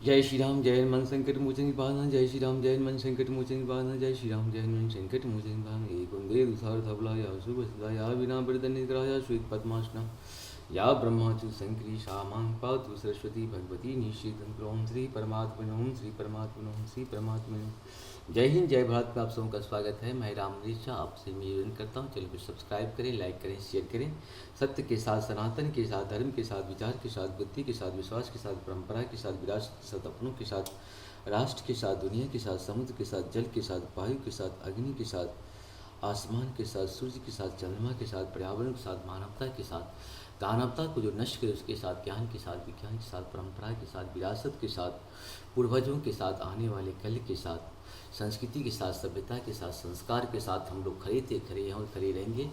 जय श्री राम जय मन संकट मोचन निवारण जय श्री राम जय मन संकट मोचन निवारण जय श्री राम जय मन संकट मोचन निवारण एक वंदे दुसार धवला या शुभ सदा या विना वरद निद्राया श्वेत पद्मासना या ब्रह्माचु संक्री शामां पातु सरस्वती भगवती निषेधन ओम श्री परमात्मने ओम श्री परमात्मने ओम श्री परमात्मने। जय हिंद जय भारत में आप सबों का स्वागत है। मैं राम ऋषा आपसे निवेदन करता हूँ, चैनल को सब्सक्राइब करें, लाइक करें, शेयर करें। सत्य के साथ, सनातन के साथ, धर्म के साथ, विचार के साथ, बुद्धि के साथ, विश्वास के साथ, परंपरा के साथ, विरासत के साथ, अपनों के साथ, राष्ट्र के साथ, दुनिया के साथ, समुद्र के साथ, जल के साथ, वायु के साथ, अग्नि के साथ, आसमान के साथ, सूर्य के साथ, चंद्रमा के साथ, पर्यावरण के साथ, मानवता के साथ, दानवता को जो नष्ट करे उसके साथ, ज्ञान के साथ, विज्ञान के साथ, परंपरा के साथ, विरासत के साथ, पूर्वजों के साथ, आने वाले कल के साथ, संस्कृति के साथ, सभ्यता के साथ, संस्कार के साथ हम लोग खड़े थे, खड़े हैं और खड़े रहेंगे।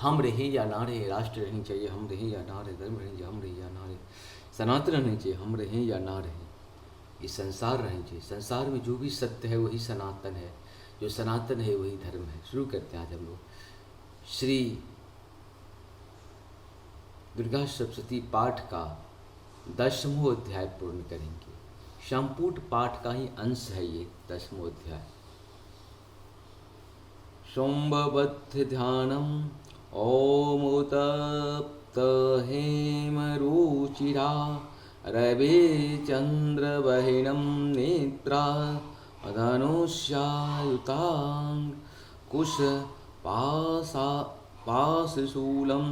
हम रहे या ना रहे, राष्ट्र रहनी चाहिए, हम रहे या ना रहे, धर्म रहेंगे, हम रहे या ना रहे, सनातन रहनी चाहिए, हम रहे या ना रहे, ये संसार रहनी चाहिए। संसार में जो भी सत्य है वही सनातन है, जो सनातन है वही धर्म है। शुरू करते हैं आज हम लोग श्री दुर्गा सप्तशती पाठ का 10वां अध्याय पूर्ण करेंगे। संपूर्ण पाठ का ही अंश है ये 10वां अध्याय। सोमबद्ध ध्यानम ओम उत्तप्त हेमरुचिरा रवि चंद्रवहिनं नेत्रा धनुष्यायुतां कुश पाशशूलं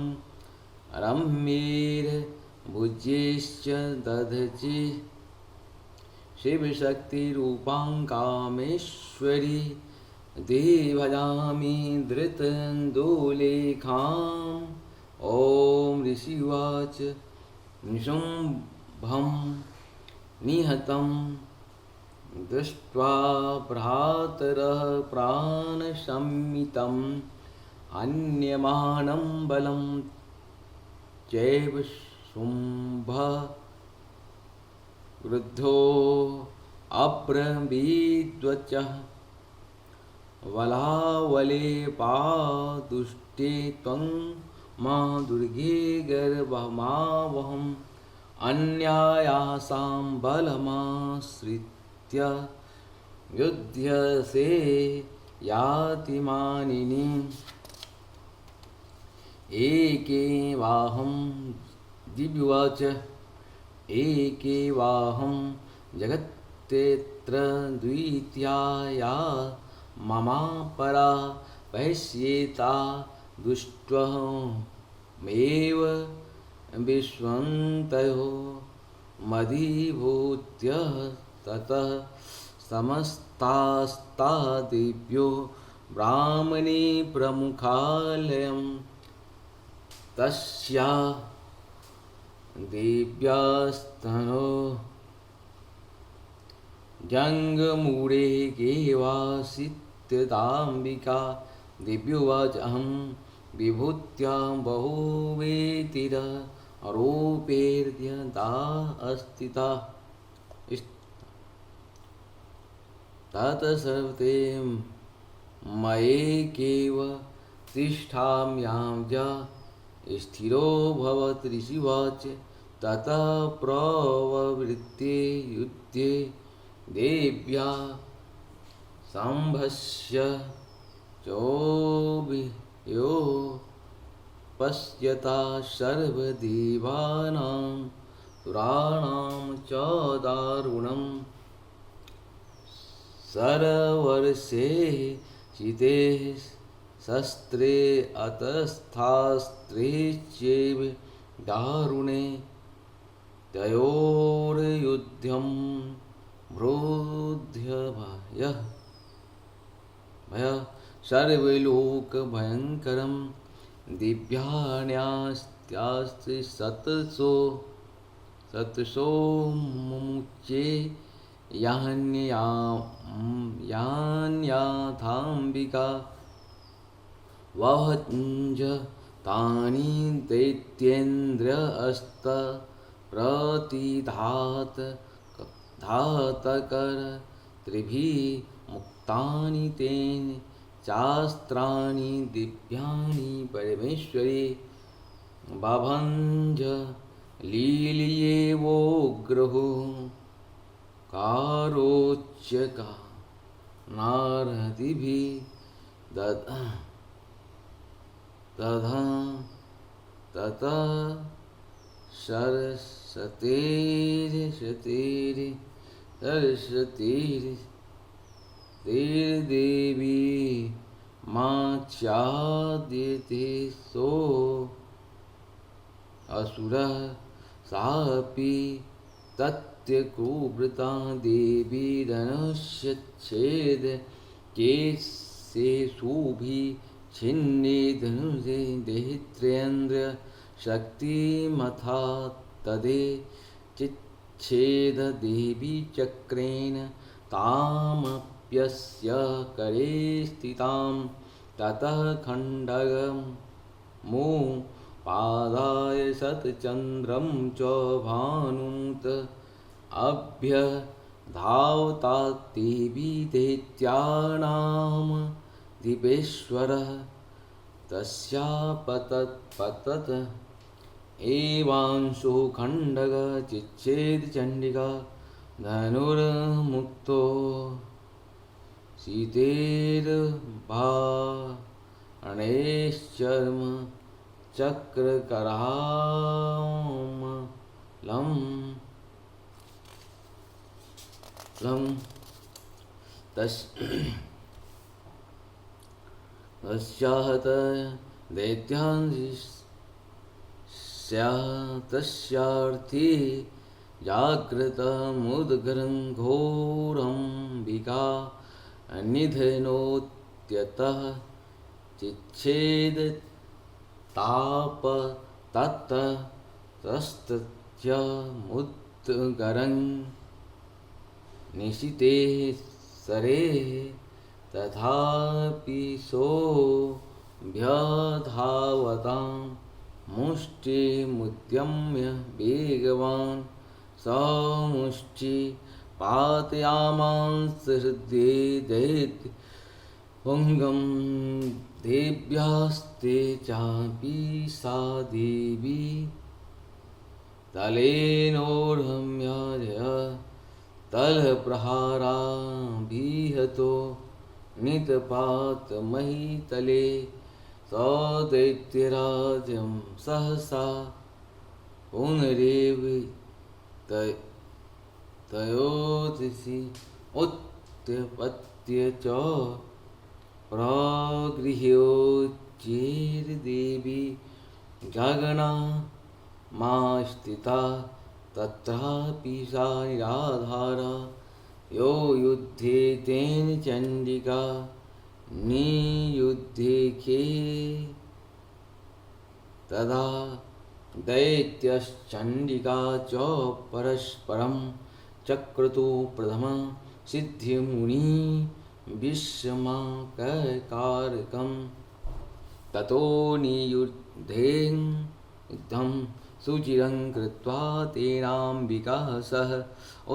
रम्येर भुज्यैश्च दधति शिवशक्तिरूपां कामेश्वरी देवयामि धृतन्दोलेखाम्। ॐ ऋषिवाच निशुम्भं निहतं दृष्ट्वा भ्रातरः प्राणशम्मितम् अन्यमानं बलं चैव शुम्भः क्रुद्धो अब्रवीद्वचः वलावले पादुष्टे त्वं मा दुर्गे गर्भमावहम् अन्यायासां बलमाश्रित्य युध्यसे याति मानिनी। एके वाहं दिव्युवाच एके वाहं जगत्तेऽत्र द्वितीया ममा परा पश्येता दुष्ट्वमेव विश्वन्तयो मदीभूत्य ततः समस्तास्ता दिव्यो ब्राह्मणे प्रमुखालयं तस्या दिव्यास्तनो जङ्गमूढे केवासित्यदाम्बिका। दिव्योवाच अहं विभूत्यां बहुवेतिरारोपेर्यदा अस्तिता ततसर्वते मयेकेव तिष्ठाम्यां च स्थिरो भवत्। ऋषिवाच ततः प्रववृत्ते युध्ये देव्या सम्भस्य चोभियो पश्यता सर्वदेवानां सुराणां च दारुणं सरवर्षे शीते शस्त्रे अतस्थास्त्रे चैव दारुणे तयोर्युध्यं भ्रोध्यभयः सर्वलोकभयङ्करं दिव्यान्यास्त्यास्ति सतसो मुमुचे यान्याथाम्बिका वहञ्ज तानि दैत्येन्द्र अस्त प्रतिधात धातकर त्रिभिः मुक्तानि तेन चास्त्राणि दिव्यानि परमेश्वरी। बभञ्ज लील्ये वो ग्रहो कारोच्यका नारदिभिः दधा दधा ततः सरस्वतीर्देवी माच्याद्यते सो असुरः सापि तत्यकुब्रता देवी धनुष्यच्छेद केशेषुभिः छिन्ने धनुषे देहित्रेन्द्र शक्तिमथा तदे चिच्छेद देवी चक्रेण तामप्यस्य करे स्थितां ततः खण्डगं पादाय शतचन्द्रं च भानुत अभ्यधावता देवी दैत्यानां दिवेश्वरः तस्यापतत् एवांशो खण्डग चिच्छेद चण्डिका धनुर्मुक्तो शीतेर्बाणैश्चर्म चक्रकरामलं तस्याहत दैत्यास्यार्थी जागृतमुद्गरं घोरम्बिका निधनोत्यतः चिच्छेद ताप तत्तस्तमुद्गरं निशिते सरे तथापि सोऽभ्यधावतां मुष्टिमुद्यम्य वेगवान् समुष्टि पातयामांस हृदये दैत्यपुङ्गं देव्यास्ते चापि सा देवी तलेनोर्हम्याय तलप्रहाराभिहतो नितपातमहीतले सदैत्यराजं सहसा पुनरेव तयोदिसि उत्पत्य च प्रगृह्योच्चैर्देवी गगनमास्थिता तत्रापि सा निराधारा यो युद्धे तेन चण्डिका नियुद्धे तदा दैत्यश्चण्डिका च परस्परं चक्रतु प्रथमं सिद्धिमुनि विस्मयकारकं ततो नियुद्धं सुचिरं कृत्वा तेनाम्बिका सह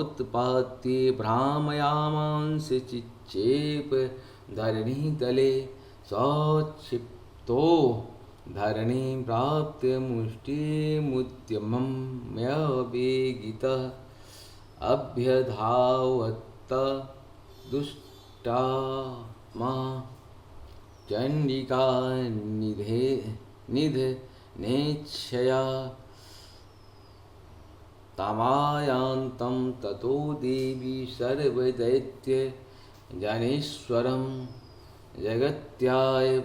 उत्पात्य भ्रामयामांस चिक्षेप धरणीतले सक्षिप्तो धरणी प्राप्य मुष्टिमुद्यमं मयवेगितः अभ्यधावत् दुष्टात्मा चण्डिका निधनेच्छया तमायान्तं ततो देवी सर्वदैत्य जनेश्वरं जगत्याय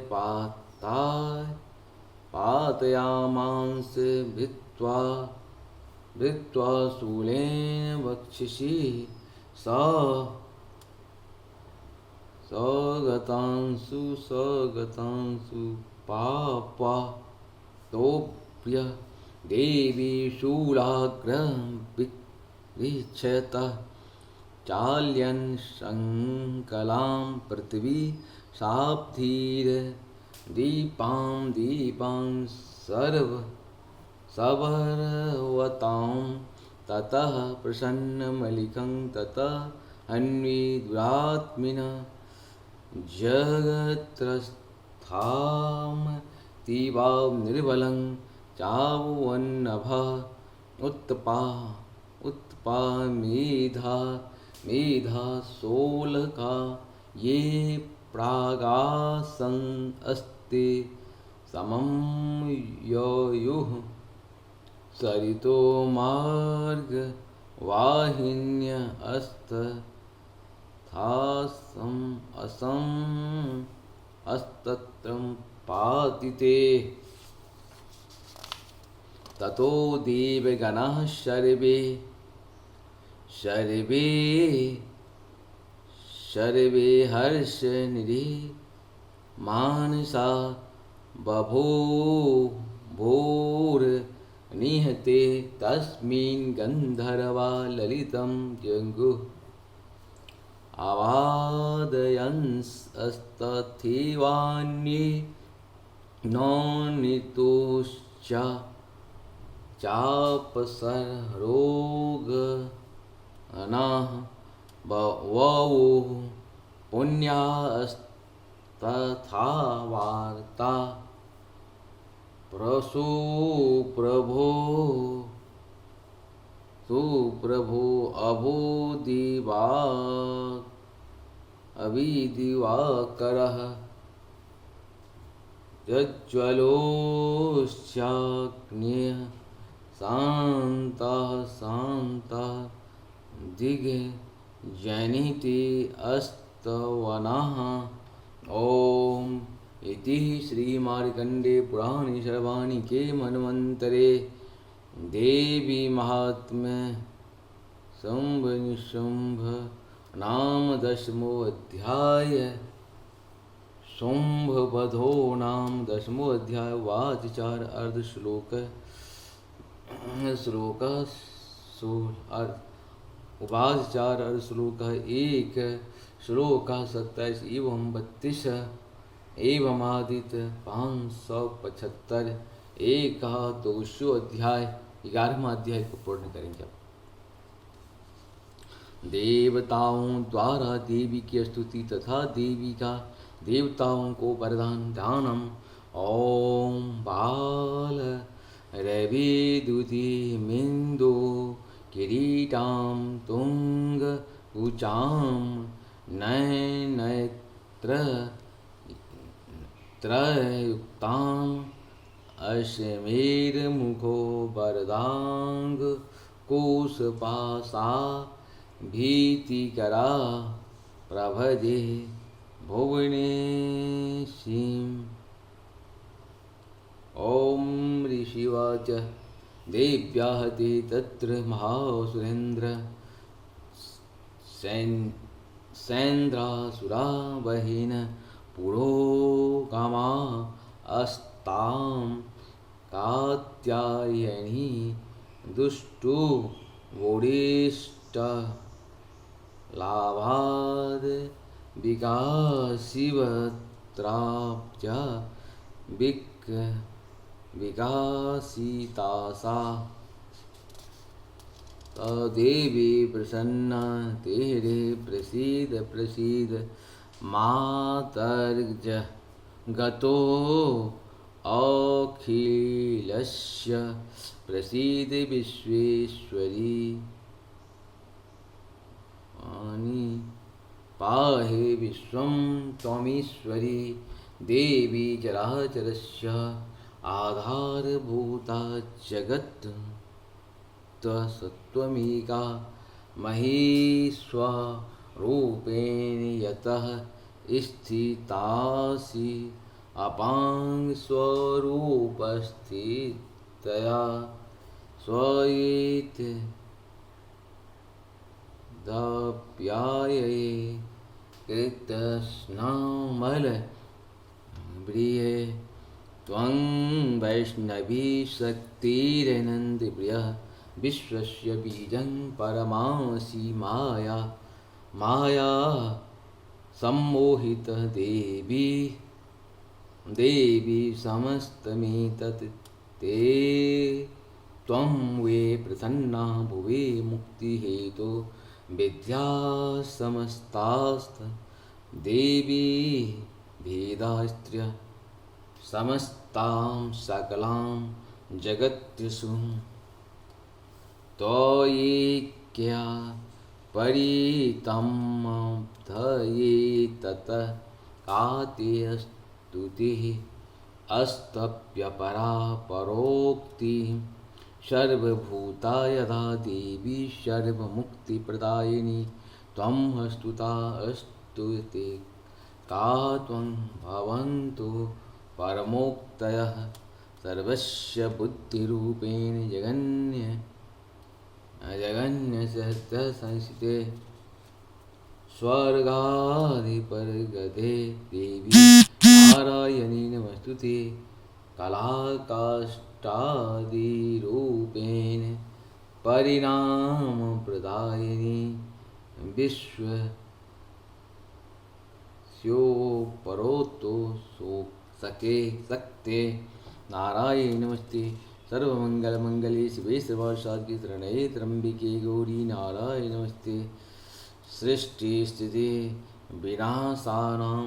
पातयामांस भित्त्वा शूलेन वक्षसि सगतांसु पाप्वा तोप्य देवी शूलाग्रं विच्छतः चाल्यन् शङ्कलां पृथ्वी साब्धीर दीपां सवर्वतां ततः प्रसन्नमलिकं ततः अन्वी दुरात्मिनः जगत्रस्थां तीवां निर्बलं चावन्नभः उत्पामेधा मेधा 16 का ये प्रागासन अस्ति समं ययुः सरितो मार्ग वाहिन्य अस्त थासम असम अस्तत्रं पातिते ततो देवगणाः सर्वे सर्वे सर्वे हर्षनिधि मानसा बभूवुर् निहते तस्मिन् गन्धर्वा ललितं जगुः आवादयन्स्तथैवान्ये नोनितुश्च चापसरोगणाः बभूवुः पुण्यास्तथा वार्ता सुप्रभो अभिदिवाकरः प्रज्वलोश्चाग्न्यः शान्तः शान्तः दिग्जनिते अस्तवनः। ओम इति श्रीमार्कण्डे पुराणे सर्वाणिके मन्वन्तरे देवी महात्म्य शंभ निशंभ नाम 10मो अध्याय शुंभवधो नाम 10मो अध्याय वाच 4 अर्ध श्लोक उवाच 4 अर्ध श्लोक 1 श्लोक 27 एवं 32 एवं आदित्य 575 एक 200 अध्याय 11वां अध्याय को पूर्ण करेंगे। देवताओं द्वारा देवी की स्तुति तथा देवी का देवताओं को वरदान दानम। ओम बाल रवि दुधि मिंदो किरीटाम तुंग उचाम नयनत्र त्रयुक्ताम अश्मेर मुखो वरदांग कोशपासा भीतिकरा प्रभजे भुवनेशीम्। ओम ऋषिवाच देव्याः ते तत्र महासुरेन्द्र सैन्द्रासुरा बहिन पुरोगामा अस्तां कात्यायनी दुष्टु वोडिष्ट लाभाद विकासिवत्राब्ज विकासितासा तदेवी प्रसन्ना तेरे प्रसीद प्रसीद मातर्ज गतो अखिलस्य प्रसीद विश्वेश्वरी पाहि विश्वं त्वमीश्वरी देवी चराचरस्य आधारभूता जगत् सत्त्वमेका महेश्वरूपेण यतः स्थितासि अपां स्वरूपस्थितया स्वयेत दप्याये कृतस्नामल प्रिये त्वं वैष्णवी शक्तिरनन्दप्रियः विश्वस्य बीजं परमासि माया माया सम्मोहित देवी देवी समस्तमेतत् ते त्वं वे प्रसन्ना भुवे मुक्तिहेतो विद्या समस्तास्त देवी भेदास्त्र्य समस्तां सकलां जगत्सु त्वयैक्या परितं धये ततः काते स्तुतिः अस्तप्यपरा परोक्तिः सर्वभूता यदा देवी सर्वमुक्तिप्रदायिनी त्वं स्तुता स्तुते का त्वं भवन्तु परमोक्तयः सर्वस्य बुद्धिरूपेण जगन्यसत्यसंस्थिते स्वर्गाधिपरिगते देवी नारायणी नमस्तुते कलाकाष्ठादिरूपेण परिणामप्रदायिनी विश्वस्योपरोतो सके सक्ते नारायणी नमस्ते सर्वमंगलमंगले शिवे सर्वासादि शरण्ये त्र्यंबिके गौरी नारायणी नमस्ते सृष्टि स्थिति विनाशानां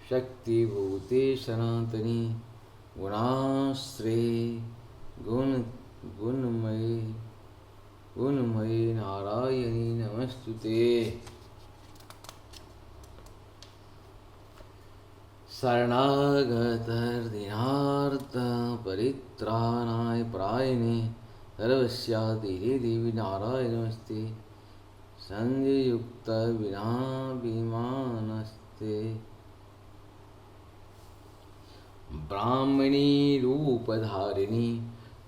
शक्तिभूते सनातनी गुणाश्रये गुणमये नारायणी नमस्तुते शरणागतर्दिनार्थ परित्राणाय परायणे सर्वस्यादिहे देवी नारायणी नमस्ते संयुक्त विनाभिमानस्ते ब्राह्मणी रूपधारिणी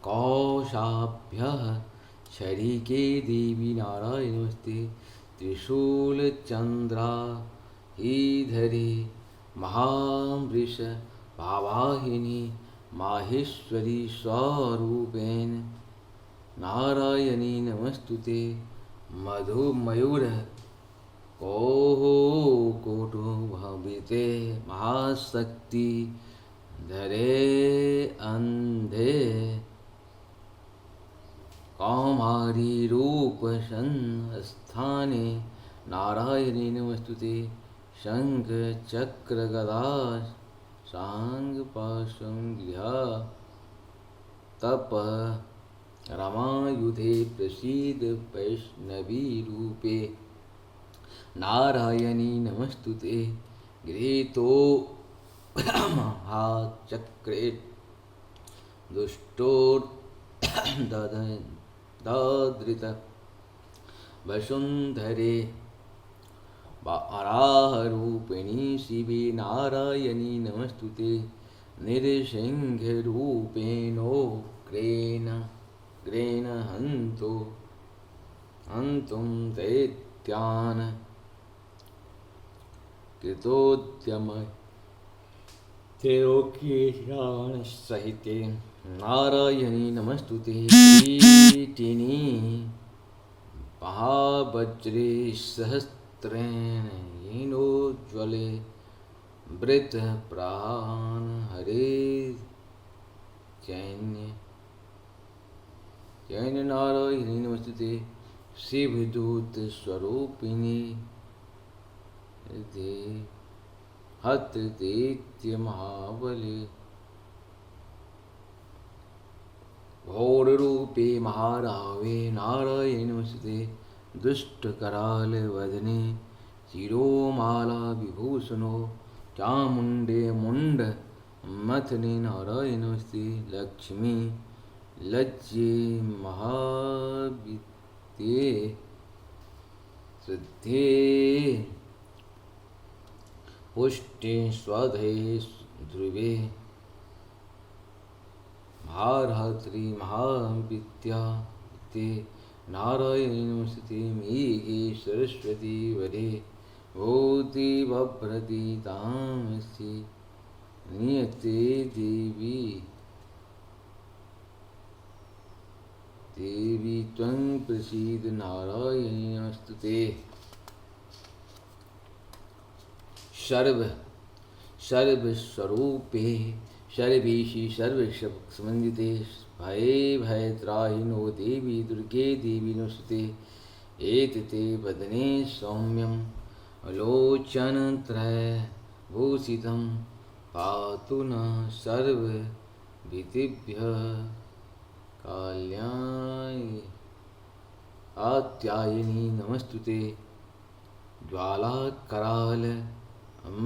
कौशाभ्यः शरीके देवी नारायणी नमस्ते त्रिशूलचन्द्रा ईधरे महावृष भावाहिनी माहेश्वरी स्वरूपेण नारायणी नमस्तुते मधुमयूर कोटो भविते महाशक्ति धरे अंधे कौमारी रूप संस्थाने नारायणी नमस्तुते शंख चक्र गदा सांग पाशंग्या तप रमायुधे प्रसीद वैष्णवी रूपे नारायणी नमस्तुते गृहीतो महाचक्रे दुष्टोर्दधृत वसुंधरे वराहरूपिणी शिवे नारायणी नमस्तुते नृसिंहरूपेणोग्रेण हन्तुं दैत्यान् कृतोद्यम त्रिलोकीशानसहिते नारायणी नमस्तुते कीटिनी महावज्रे सहस्रेण येनोज्ज्वले वृत्रप्राण हरे चैन्य नारायणी नमस्तुते शिवदूत स्वरूपिणी हत दैत्य महाबले घोर रूपे महारावे नारायणी नमस्ते दुष्ट कराल वदने शिरोमाला विभूषणो चामुंडे मुंड मथने नारायणी नमस्ते लक्ष्मी लज्जे महाविद्ये श्रद्धे पुष्टे स्वधे ध्रुवे महारात्रि महाविद्या ते नारायणी नमस्ते मेघे सरस्वती वरे भूति भभ्रति तामसि नियते देवी त्वं प्रसीद नारायणी नमस्तुते सर्वस्वरूपे सर्वेशि सर्वसमन्विते भयत्राहिनो देवी दुर्गे देवी नमस्तुते एतते वदने सौम्यं लोचनत्रयभूषितं पातु न सर्वभीतिभ्यः काल्याय कात्यायनी नमस्तुते ज्वालाकराल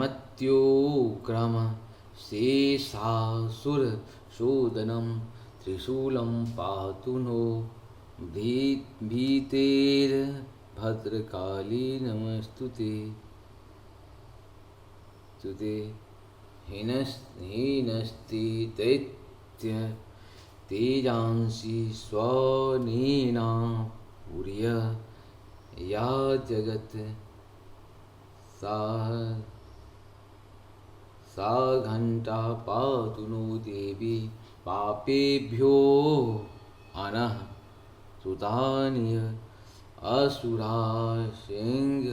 मत्योग्रम शेषासुरशोदनं त्रिशूलं पातु नो भीतेर्भद्रकाली नमस्तुते तुते हीनस्ति दैत्य तेजांसि स्वनेना पुर्य या जगत् सा घंटा पातु नो देवी पापेभ्यो अनः सुतानिय असुराशेंग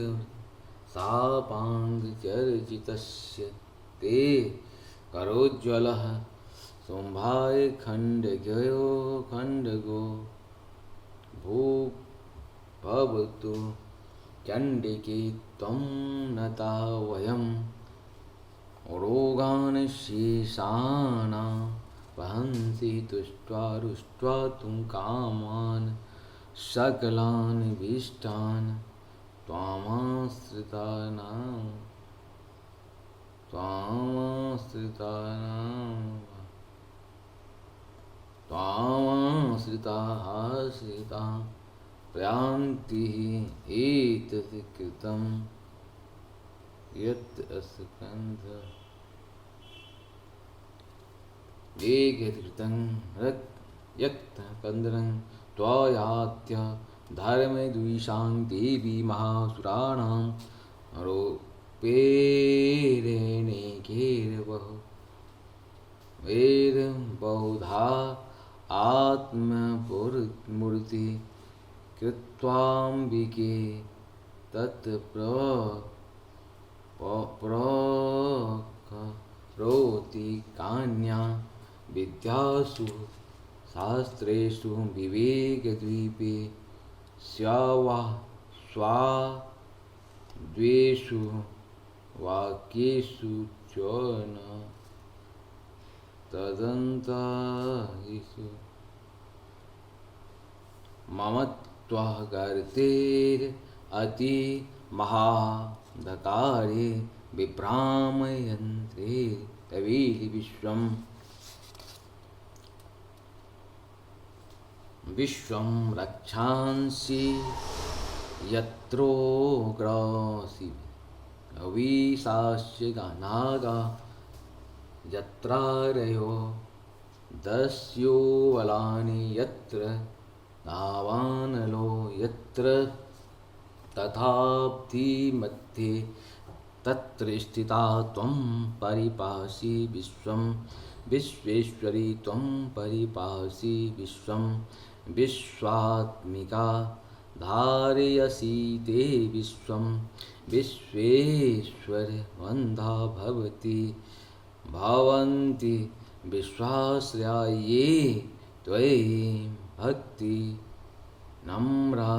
सापांग चर्चितस्य ते करोज्ज्वलः शुंभाय खंडगो भूभवतु चंडिके त्वं नता वयं रोगान् शेषाणां वहन्ति तुष्ट्वा रुष्ट्वा तुं कामान् सकलान् भीष्टान् त्वामाश्रिताः प्रयान्ति एतत् कृतं यत् अस्कन्ध वेगकृतं यक्तकन्दरं त्वयात्य धर्मद्विषां देवी महासुराणां बहुधा आत्ममूर्ति कृत्वाम्बिके तत्प्रोति कान्या विद्यासु शास्त्रेषु विवेकद्वीपे स्वाद्वेषु वाक्येषु च न तदन्तायिषु मम त्वगर्तेरति महाधकारे विभ्रामयन्त्रे तवेहि विश्वं रक्षांसि यत्रोग्रासि अविशास्य नागा यत्रारयो दस्यो वलानि यत्र दावानलो यत्र तथाब्धिमध्ये तत्र स्थिता त्वं परिपासि विश्वं विश्वेश्वरी त्वं परिपासि विश्वं विश्वात्मिका धारयसि ते विश्वं विश्वेश्वर वन्दा भवन्ति विश्वाश्रया ये त्वयि भक्ति नम्रा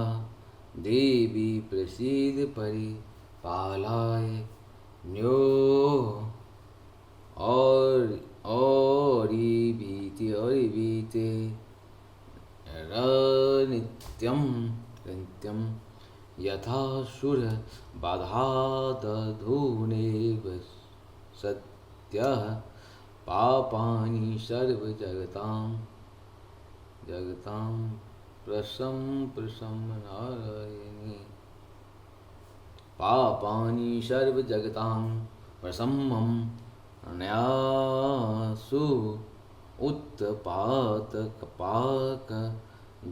देवी प्रसीद परिपालाय न्यो औरीभीते नित्यं यथा सुर बाधादधूनेव सत्यः पापानि सर्वजगतां प्रशं नारायणी पापानि सर्वजगतां प्रशमं न्यासु उत्पातकपाक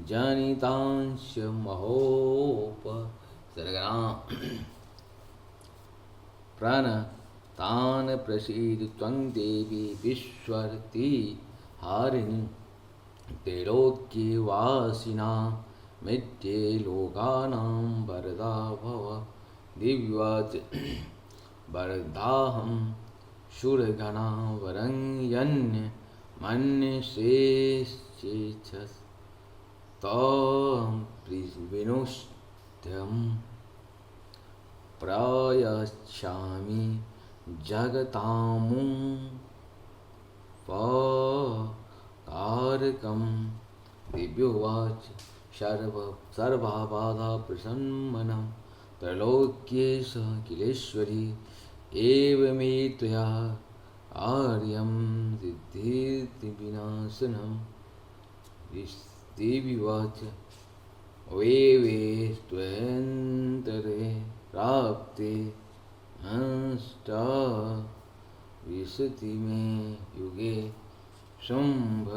जनितांश महोपसर्गना प्रणतान् प्रसीद त्वं देवी विश्वरति हारिणी त्रैलोक्यवासिना मिथ्ये लोकानां वरदा भव दिव्याच वरदाहं शूरगणा वरं यन्य मन्यसेच्छस्तं विनुष्ठं प्रयच्छामि जगतामुपकारकं दिव्योवाच सर्वबाधा प्रशमनं त्रैलोक्येश किलेश्वरी एवमे त्वया आर्यं सिद्धिर्विनाशनं देवीवाच वे त्वयन्तरे प्राप्ते अंष्टा विशति मे युगे शुम्भ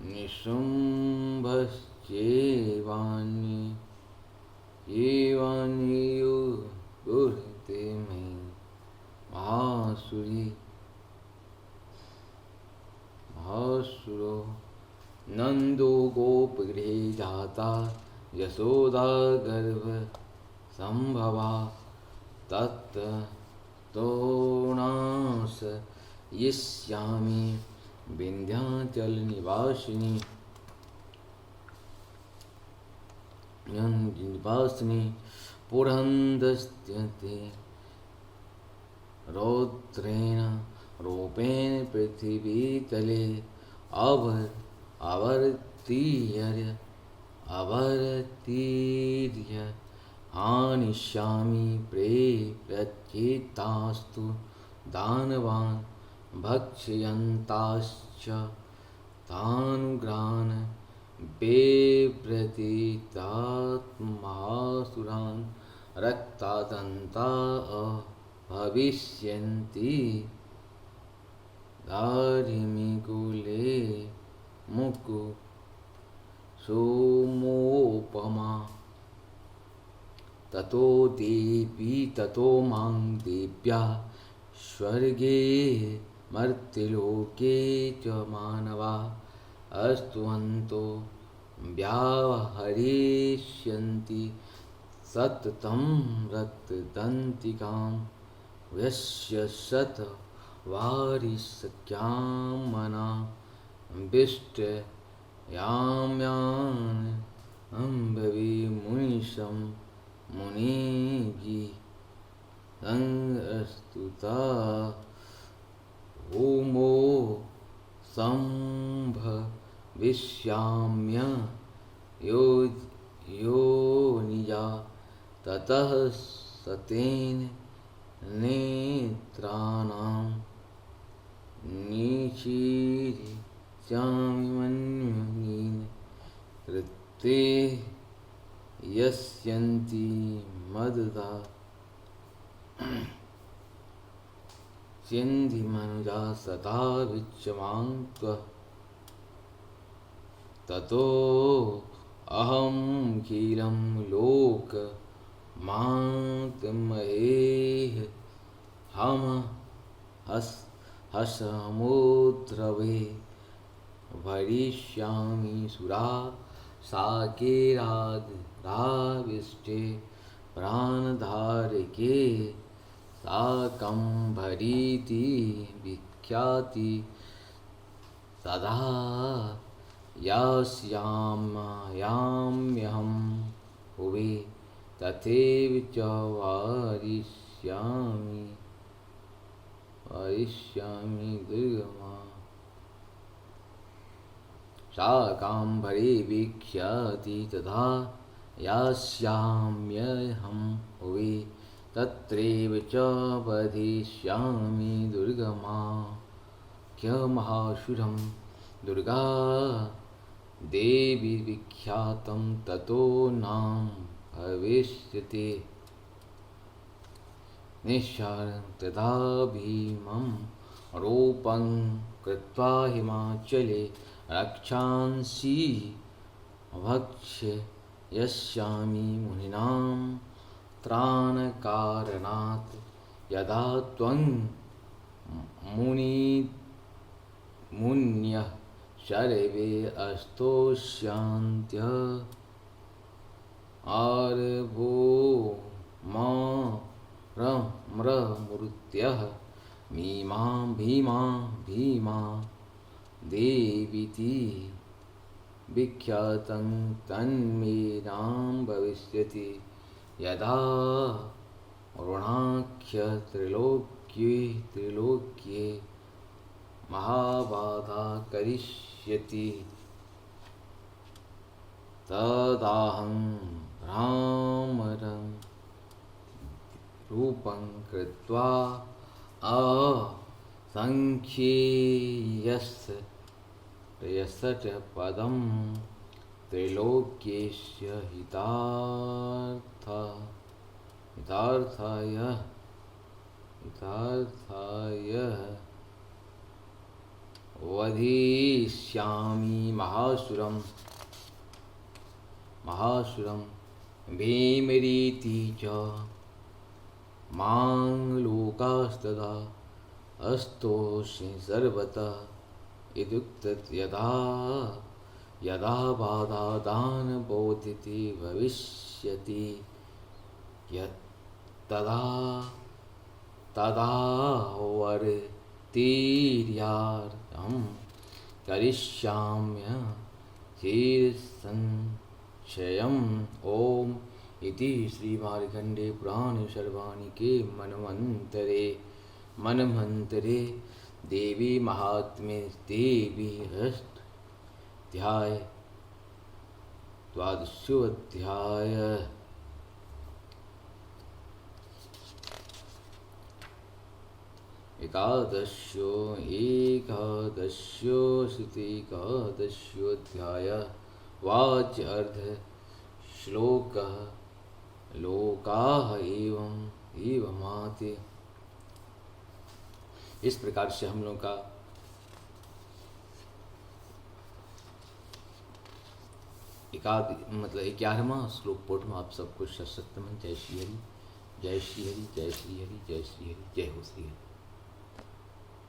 निशुम्भश्चेवान्येवान्युर्ते मे महासुरो नन्दो गोपगृहे जाता यशोदा गर्भ संभवा तत्तोणास यिष्यामि विन्ध्याचलनिवासिनी पुरन्दस्त्यते रौद्रेण रूपेण पृथिवीतले अवर्तीर्य हानिष्यामि प्रचेतास्तु दानवान् भक्षयन्ताश्च तानुग्रान् बेव्रतीतात्महासुरान् रक्तादन्ता भविष्यन्ति दारिमिकुले मुकु सोमोपमा ततो मां देव्या स्वर्गे मर्त्यलोके च मानवा अस्तुवन्तो व्याहरिष्यन्ति सततं रक्तदन्तिकां यस्य शतवारिसख्यां मना विष्टयाम्यान् अम्भवे मुनिशं मुनिगी संस्तुता होमो संभविष्याम्य योनिजा ततः सतेन नेत्राणां निशीर्ष्यामि मन्युनीन् कृते यस्यन्ति मददा स्यन्ति मनुजा सदा विच्यमां त्वः ततो अहं खिलं लोकमातमहेह हम हसमुद्रवे भरिष्यामि सुरा साकेराविष्टे प्राणधारके साकम्भरीति विख्याति सदा यास्याम्यहं हुवे तथैव च वारिष्यामि दुर्गमा शाकाम्भरी विख्याति तथा यास्याम्यहं हुवे तत्रैव च वधिष्यामि दुर्गमाख्यमहासुरं दुर्गा देवी विख्यातं ततो नाम भविष्यति निश्चरं तदा भीमं रूपं कृत्वा हिमाचले रक्षांसि भक्ष्यस्यामि मुनीनां त्राणकारणात् यदा त्वं मुन्यः सर्वे अस्तोष्यन्त्यः आरभो म्रमूर्त्यः भीमा देवीति विख्यातं तन्मे नाम भविष्यति यदा ऋणाख्य त्रिलोक्ये महाबाधा करिष्यति तदाहं भ्रामरं रूपं कृत्वा असंख्येयस्य च पदं त्रैलोक्यस्य हितार्थाय वधिष्यामि महासुरं भीमरीति च मां लोकास्तदा अस्तोषि सर्वतः इत्युक्तत् यदा बाधादानबोधिति भविष्यति तदा वर्तिर्यार्थं करिष्याम्य शीर्षंशयम् ओम इति श्री मार्कंडे पुराणे सर्वाणिके मनमंतरे देवी महात्म्ये देवी अष्टाध्याय द्वादशोऽध्याय एकादशोऽध्याय वाच्यर्थ श्लोकः लोकाः एवमाते। इस प्रकार से हम लोग का मतलब 11वां श्लोक पोट में आप सबको सशक्त मन। जय श्री हरि, जय श्री हरि, जय श्री हरि, जय श्री हरि, जय हो श्री हरि।